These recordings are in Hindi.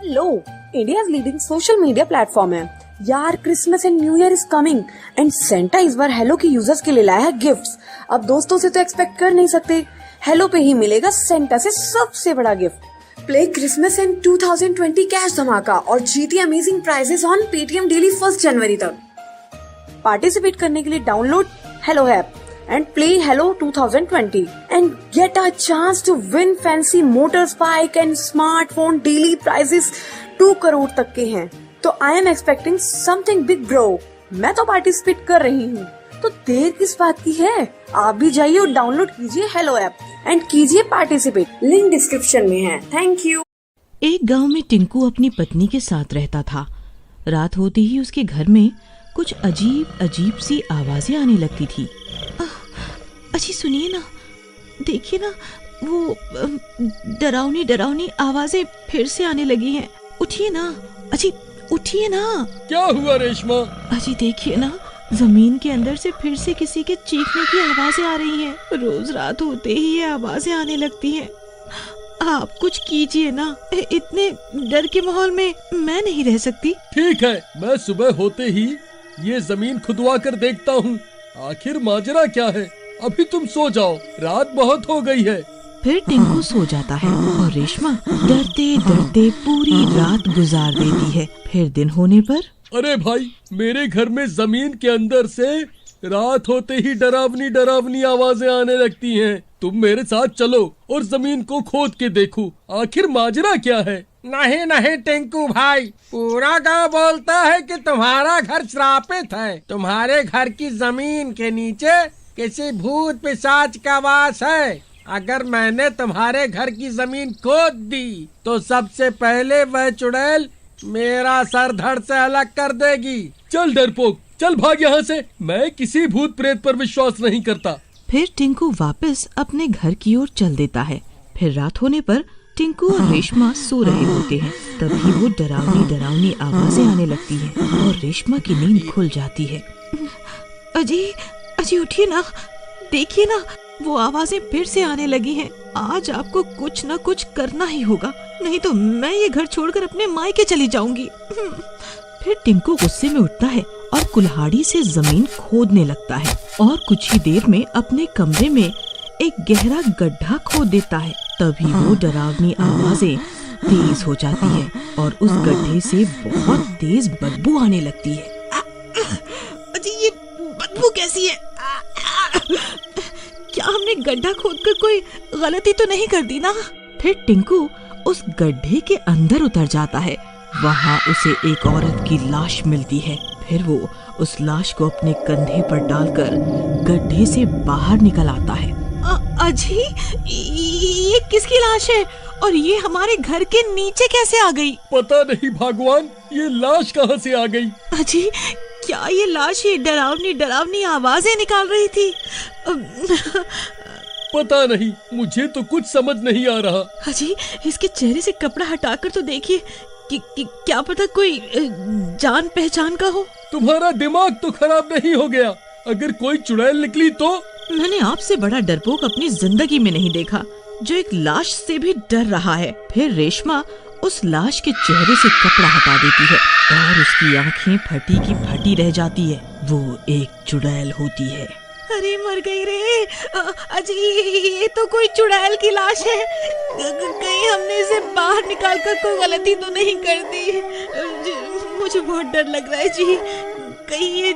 Hello, India's leading social media platform है यार। Christmas and new year is coming and Santa इस बार हेलो के यूजर्स के लिए लाया है गिफ्ट्स। अब दोस्तों से तो एक्सपेक्ट कर नहीं सकते, हेलो पे ही मिलेगा सेंटा से सबसे बड़ा gift. Play Christmas and 2020 cash धमाका और जीती amazing prizes on Paytm daily 1 जनवरी तक। पार्टिसिपेट करने के लिए download hello app and play Hello 2020 and get a chance to win fancy motorbike and smartphone daily prizes 2 crore तक के हैं। तो I am expecting something big bro। मैं तो पार्टिसिपेट कर रही हूँ, तो देर किस बात की है? आप भी जाइए और डाउनलोड कीजिए हेलो ऐप एंड कीजिए पार्टिसिपेट। लिंक डिस्क्रिप्शन में है। Thank you. एक गांव में टिंकू अपनी पत्नी के साथ रहता था। रात होते ही उसके घर में कुछ अजीब अजीब सी आवाजें आने लगती थी। अजी सुनिए ना, देखिए ना, वो डरावनी डरावनी आवाजें फिर से आने लगी हैं। उठिए ना अजी, उठिए ना। क्या हुआ रेशमा? अजी देखिए ना, जमीन के अंदर से फिर से किसी के चीखने की आवाजें आ रही हैं। रोज रात होते ही ये आवाजें आने लगती हैं। आप कुछ कीजिए ना, इतने डर के माहौल में मैं नहीं रह सकती। ठीक है, मैं सुबह होते ही ये जमीन खुदवा कर देखता हूँ, आखिर माजरा क्या है। अभी तुम सो जाओ, रात बहुत हो गई है। फिर टिंकू सो जाता है और रेशमा डरते डरते पूरी रात गुजार देती है। फिर दिन होने पर अरे भाई, मेरे घर में जमीन के अंदर से रात होते ही डरावनी डरावनी आवाजें आने लगती हैं। तुम मेरे साथ चलो और जमीन को खोद के देखो, आखिर माजरा क्या है। नहीं नहीं टिंकू भाई, पूरा गांव बोलता है कि तुम्हारा घर श्रापित है। तुम्हारे घर की जमीन के नीचे किसी भूत पिशाच का वास है। अगर मैंने तुम्हारे घर की जमीन खोद दी तो सबसे पहले वह चुड़ैल मेरा सर धड़ से अलग कर देगी। चल डरपोक, चल भाग यहाँ से। मैं किसी भूत प्रेत पर विश्वास नहीं करता। फिर टिंकू वापस अपने घर की ओर चल देता है। फिर रात होने पर टिंकू और रेशमा सो रहे होते हैं। तभी वो डरावनी डरावनी आवाजें आने लगती हैं और रेशमा की नींद खुल जाती है। अजी अजी उठिए ना, देखिए ना, वो आवाजें फिर से आने लगी हैं। आज आपको कुछ ना कुछ करना ही होगा, नहीं तो मैं ये घर छोड़कर अपने मायके चली जाऊंगी। फिर टिंकू गुस्से में उठता है और कुल्हाड़ी से जमीन खोदने लगता है और कुछ ही देर में अपने कमरे में एक गहरा गड्ढा खोद देता है। तभी वो डरावनी आवाजें तेज हो जाती है और उस गड्ढे से बहुत तेज बदबू आने लगती है। अजी ये बदबू कैसी है? क्या हमने गड्ढा खोदकर कोई गलती तो नहीं कर दी ना? फिर टिंकू उस गड्ढे के अंदर उतर जाता है। वहाँ उसे एक औरत की लाश मिलती है। फिर वो उस लाश को अपने कंधे पर डालकर गड्ढे से बाहर निकल आता है। अजी ये किसकी लाश है और ये हमारे घर के नीचे कैसे आ गई? पता नहीं भगवान, ये लाश कहाँ से आ गई। अजी क्या ये लाश ये डरावनी डरावनी आवाजें निकाल रही थी? पता नहीं, मुझे तो कुछ समझ नहीं आ रहा। अजी इसके चेहरे से कपड़ा हटाकर तो देखिए कि क्या पता कोई जान पहचान का हो। तुम्हारा दिमाग तो खराब नहीं हो गया? अगर कोई चुड़ैल निकली तो? मैंने आपसे बड़ा डरपोक अपनी जिंदगी में नहीं देखा, जो एक लाश से भी डर रहा है। फिर रेशमा उस लाश के चेहरे से कपड़ा हटा देती है और उसकी आंखें फटी की फटी रह जाती है। वो एक चुड़ैल होती है। अरे मर गई रे अजी, ये तो कोई चुड़ैल की लाश है। कहीं हमने इसे बाहर निकालकर कोई गलती तो नहीं कर दी? मुझे बहुत डर लग रहा है जी, कहीं ये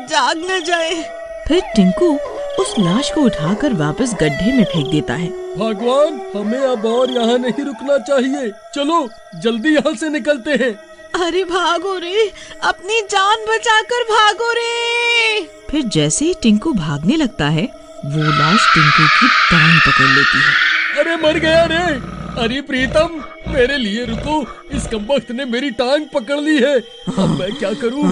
जाग न जाए। फिर टिंकू उस लाश को उठाकर वापस गड्ढे में फेंक देता है। भगवान, हमें अब और यहाँ नहीं रुकना चाहिए। चलो जल्दी यहाँ से निकलते हैं। अरे भागो रे, अपनी जान बचाकर भागो रे। फिर जैसे ही टिंकू भागने लगता है, वो लाश टिंकू की टांग पकड़ लेती है। अरे मर गया रे। अरे प्रीतम, मेरे लिए रुको, इस कमबख्त ने मेरी टांग पकड़ ली है। अब मैं क्या करूं?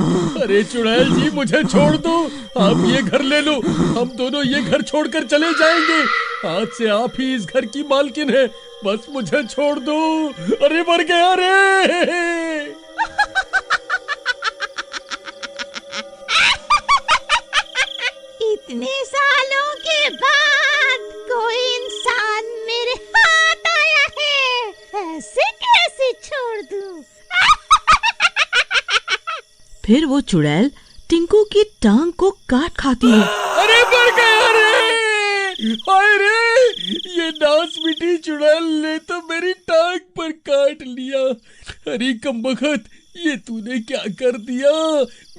अरे चुड़ैल जी, मुझे छोड़ दो। आप ये घर ले लो, हम दोनों ये घर छोड़कर चले जाएंगे। आज से आप ही इस घर की मालकिन है, बस मुझे छोड़ दो। अरे मर गया रे। इतने सालों के बाद कोई इंसान मेरे हाथ आया है, ऐसे कैसे छोड़ दूं? फिर वो चुड़ैल टिंकू की टांग को काट खाती है। अरे मर गया रे! हाय रे! ये नास मिटी चुड़ैल ने तो मेरी टांग पर काट लिया। अरे कमबख्त, ये तूने क्या कर दिया?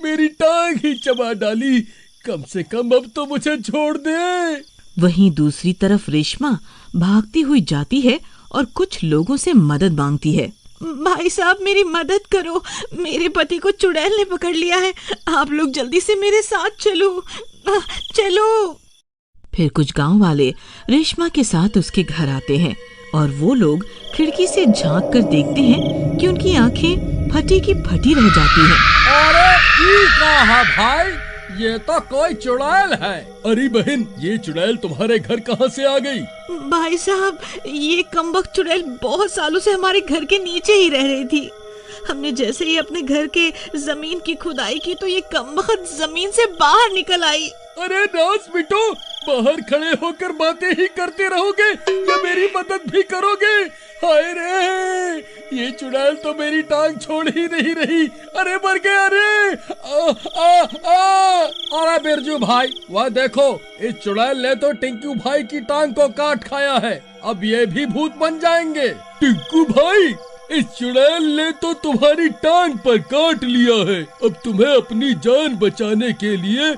मेरी टांग ही चबा डाली। कम से कम अब तो मुझे छोड़ दे। वहीं दूसरी तरफ रेशमा भागती हुई जाती है और कुछ लोगों से मदद मांगती है। भाई साहब, मेरी मदद करो, मेरे पति को चुड़ैल ने पकड़ लिया है, आप लोग जल्दी से मेरे साथ चलो। चलो। फिर कुछ गांव वाले रेशमा के साथ उसके घर आते हैं और वो लोग खिड़की से झांक कर देखते हैं कि उनकी आंखें फटी की फटी रह जाती हैं। अरे ई कहा भाई, ये तो कोई चुड़ैल है। अरे बहन, ये चुड़ैल तुम्हारे घर कहाँ से आ गई? भाई साहब, ये कमबख्त चुड़ैल बहुत सालों से हमारे घर के नीचे ही रह रही थी। हमने जैसे ही अपने घर के जमीन की खुदाई की तो ये कमबख्त जमीन से बाहर निकल आई। अरे नास बिटो, बाहर खड़े होकर बातें ही करते रहोगे या मेरी मदद भी करोगे? हाय रे! ये चुड़ैल तो मेरी टांग छोड़ ही नहीं रही। अरे मर गया रे! अरे बिरजू भाई, वह देखो, इस चुड़ैल ने तो टिंकू भाई की टांग को काट खाया है। अब ये भी भूत बन जाएंगे। टिंकू भाई, इस चुड़ैल ने तो तुम्हारी टांग पर काट लिया है। अब तुम्हें अपनी जान बचाने के लिए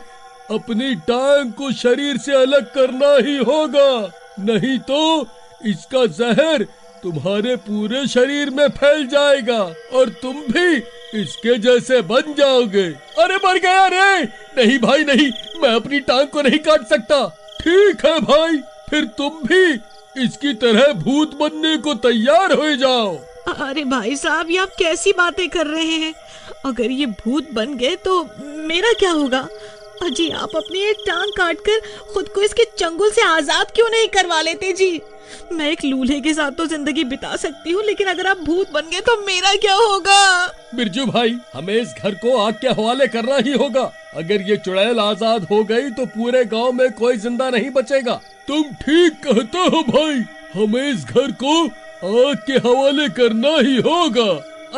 अपनी टांग को शरीर से अलग करना ही होगा, नहीं तो इसका जहर तुम्हारे पूरे शरीर में फैल जाएगा और तुम भी इसके जैसे बन जाओगे। अरे मर गया रे! नहीं भाई नहीं, मैं अपनी टांग को नहीं काट सकता। ठीक है भाई, फिर तुम भी इसकी तरह भूत बनने को तैयार हो जाओ। अरे भाई साहब, ये आप कैसी बातें कर रहे हैं? अगर ये भूत बन गए तो मेरा क्या होगा? अजी, आप अपनी एक टांग काटकर खुद को इसके चंगुल से आजाद क्यों नहीं करवा लेते जी? मैं एक लूल्हे के साथ तो जिंदगी बिता सकती हूँ, लेकिन अगर आप भूत बन गए तो मेरा क्या होगा? बिरजू भाई, हमें इस घर को आग के हवाले करना ही होगा। अगर ये चुड़ैल आजाद हो गई तो पूरे गांव में कोई जिंदा नहीं बचेगा। तुम ठीक कहते हो भाई, हमें इस घर को आग के हवाले करना ही होगा।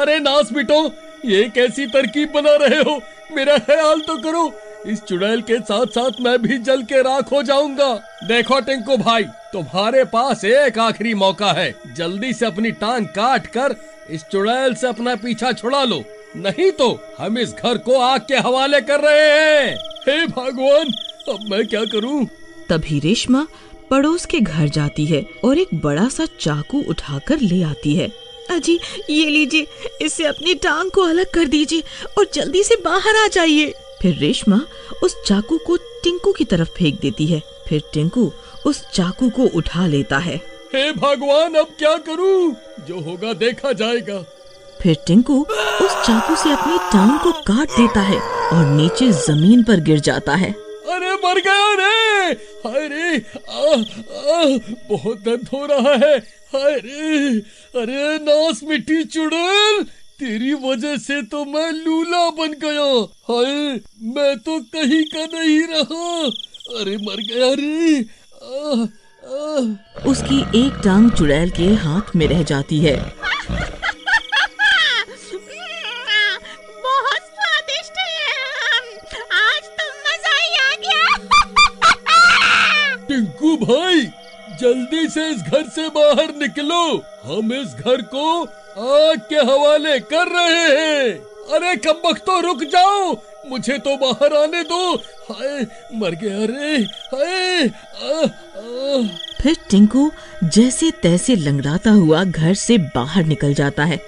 अरे नास बिटो, ये कैसी तरकीब बना रहे हो? मेरा ख्याल तो करो, इस चुड़ैल के साथ साथ मैं भी जल के राख हो जाऊंगा। देखो टिंकू भाई, तुम्हारे पास एक आखिरी मौका है। जल्दी से अपनी टांग काट कर इस चुड़ैल से अपना पीछा छुड़ा लो, नहीं तो हम इस घर को आग के हवाले कर रहे हैं। हे भगवान, अब मैं क्या करूं? तभी रेशमा पड़ोस के घर जाती है और एक बड़ा सा चाकू उठाकर ले आती है। अजी, ये लीजिए, इससे अपनी टांग को अलग कर दीजिए और जल्दी से बाहर आ जाइए। फिर रेशमा उस चाकू को टिंकू की तरफ फेंक देती है। फिर टिंकू उस चाकू को उठा लेता है। हे भगवान, अब क्या करूं? जो होगा देखा जाएगा। फिर टिंकू उस चाकू से अपनी टांग को काट देता है और नीचे जमीन पर गिर जाता है। अरे मर गया रे! हाय रे! बहुत दर्द हो रहा है। हाय रे! अरे नास मिट्टी चुड़ैल, तेरी वजह से तो मैं लूला बन गया। हाय, मैं तो कहीं का नहीं रहा। अरे मर गया रे! उसकी एक टांग चुड़ैल के हाथ में रह जाती है। बहुत स्वादिष्ट है, आज तो मजा ही आ गया। टिंकू भाई, जल्दी से इस घर से बाहर निकलो, हम इस घर को आग के हवाले कर रहे हैं। अरे कमबख्तो, रुक जाओ, मुझे तो बाहर आने दो। हाय, मर गया रे! हाय! फिर टिंकू जैसे तैसे लंगड़ाता हुआ घर से बाहर निकल जाता है।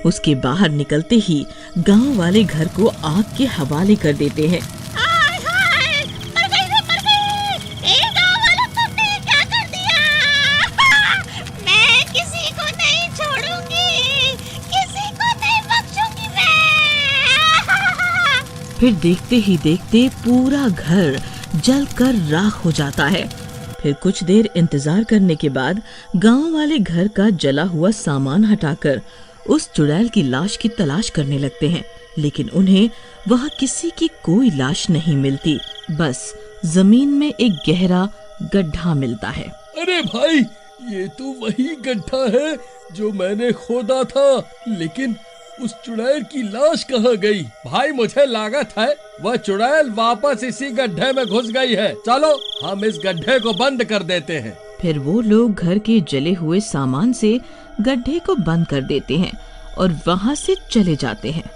उसके बाहर निकलते ही गांव वाले घर को आग के हवाले कर देते हैं। हाय हाय, मर गई रे, मर गई। ए गाँव वालों, तुमने क्या कर दिया? मैं किसी को नहीं छोड़ूंगी, किसी को नहीं बख्शूंगी मैं। फिर देखते ही देखते पूरा घर जलकर राख हो जाता है। फिर कुछ देर इंतजार करने के बाद गांव वाले घर का जला हुआ सामान हटाकर उस चुड़ैल की लाश की तलाश करने लगते हैं, लेकिन उन्हें वहां किसी की कोई लाश नहीं मिलती। बस जमीन में एक गहरा गड्ढा मिलता है। अरे भाई, ये तो वही गड्ढा है जो मैंने खोदा था, लेकिन उस चुड़ैल की लाश कहाँ गई? भाई मुझे लागत है वह चुड़ैल वापस इसी गड्ढे में घुस गई है। चलो हम इस गड्ढे को बंद कर देते हैं। फिर वो लोग घर के जले हुए सामान से गड्ढे को बंद कर देते हैं और वहाँ से चले जाते हैं।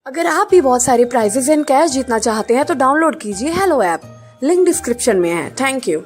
अगर आप भी बहुत सारे प्राइजेस एंड कैश जीतना चाहते हैं तो डाउनलोड कीजिए हेलो ऐप, लिंक डिस्क्रिप्शन में है। Thank you.